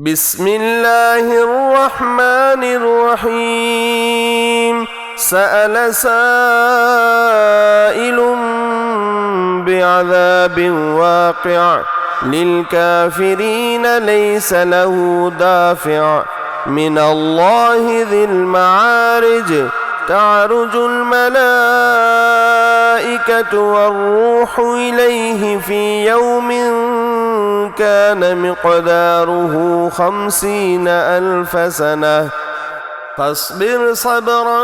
بسم الله الرحمن الرحيم سأل سائل بعذاب واقع للكافرين ليس له دافع من الله ذي المعارج تعرج الملائكة والروح إليه في يوم كان مقداره 50,000 سنة فاصبر صبرا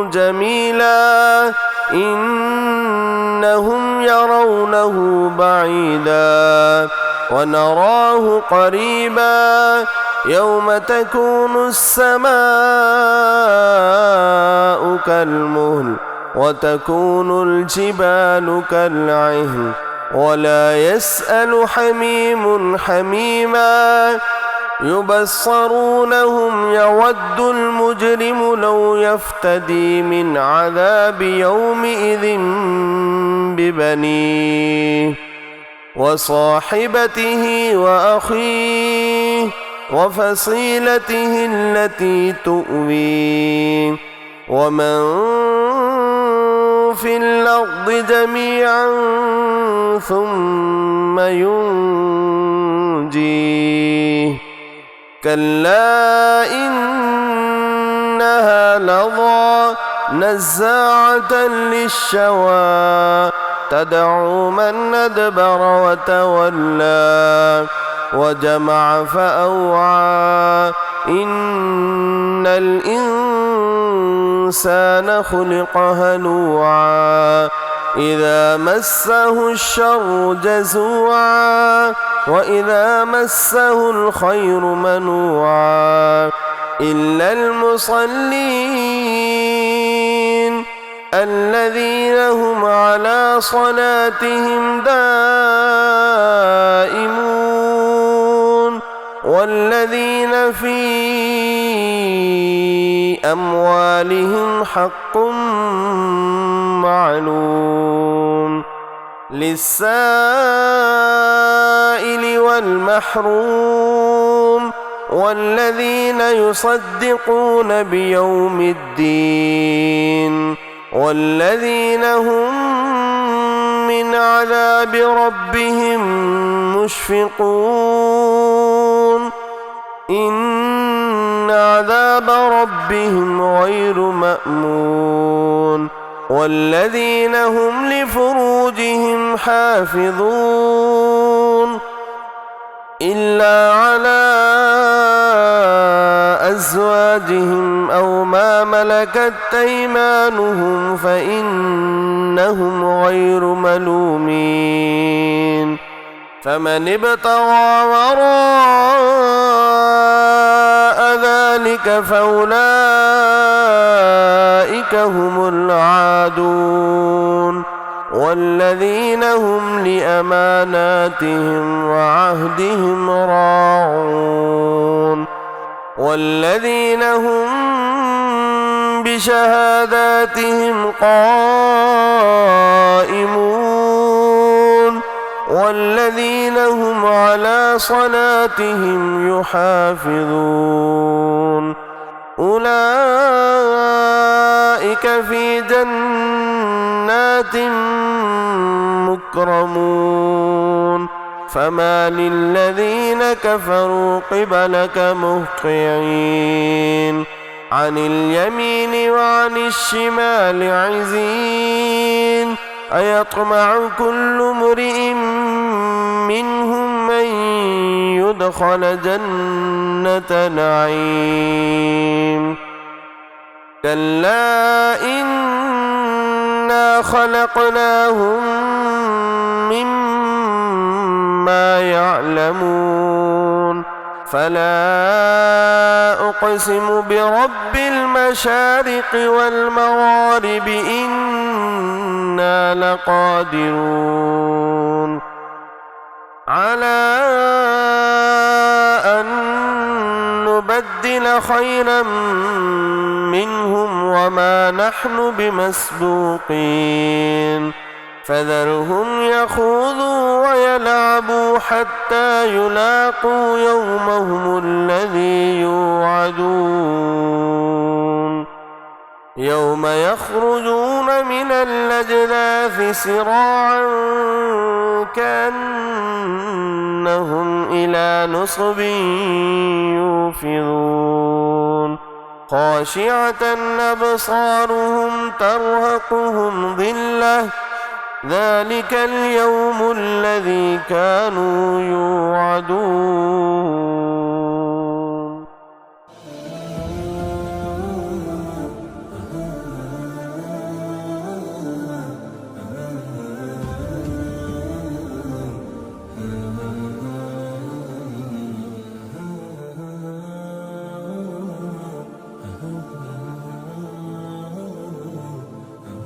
جميلا إنهم يرونه بعيدا ونراه قريبا يوم تكون السماء كالمهل وتكون الجبال كالعهن ولا يسأل حميم حميما يبصرونهم يود المجرم لو يفتدي من عذاب يومئذ ببنيه وصاحبته وأخيه وفصيلته التي تؤويه ومن في الأرض جميعا ثم ينجيه كلا إنها لظى نزاعة للشوى تدعو من أدبر وتولى وجمع فأوعى إن الإنسان خلق هلوعا إذا مسه الشر جزوعا وإذا مسه الخير منوعا إلا المصلين الذين هم على صلاتهم دائمون والذين في أموالهم حق معلوم للسائل والمحروم والذين يصدقون بيوم الدين والذين هم من عذاب ربهم مشفقون إن عذاب ربهم غير مأمون والذين هم لفروجهم حافظون إلا على أزواجهم أو ما ملكت أيمانهم فإنهم غير ملومين فمن ابتغى وراء ذلك فأولئك هم العادون والذين هم لأماناتهم وعهدهم راعون والذين هم بشهاداتهم قائمون والذين هم على صلاتهم يحافظون أولئك في جنات مكرمون فما للذين كفروا قبلك مهطعين عن اليمين وعن الشمال عزين أيطمع كل امرئ منهم أن يدخل جنة نعيم كلا إنا خلقناهم مما يعلمون فلا أقسم برب المشارق والمغارب إنا لقادرون على أن نبدل خيرا منهم وما نحن بمسبوقين فذرهم يخوضوا ويلعبوا حتى يلاقوا يومهم الذي يوعدون يوم يخرجون من الأجداث سراعا كأنهم إلى نصب يوفضون خاشعة أبصارهم ترهقهم ذلة ذلك اليوم الذي كانوا يوعدون.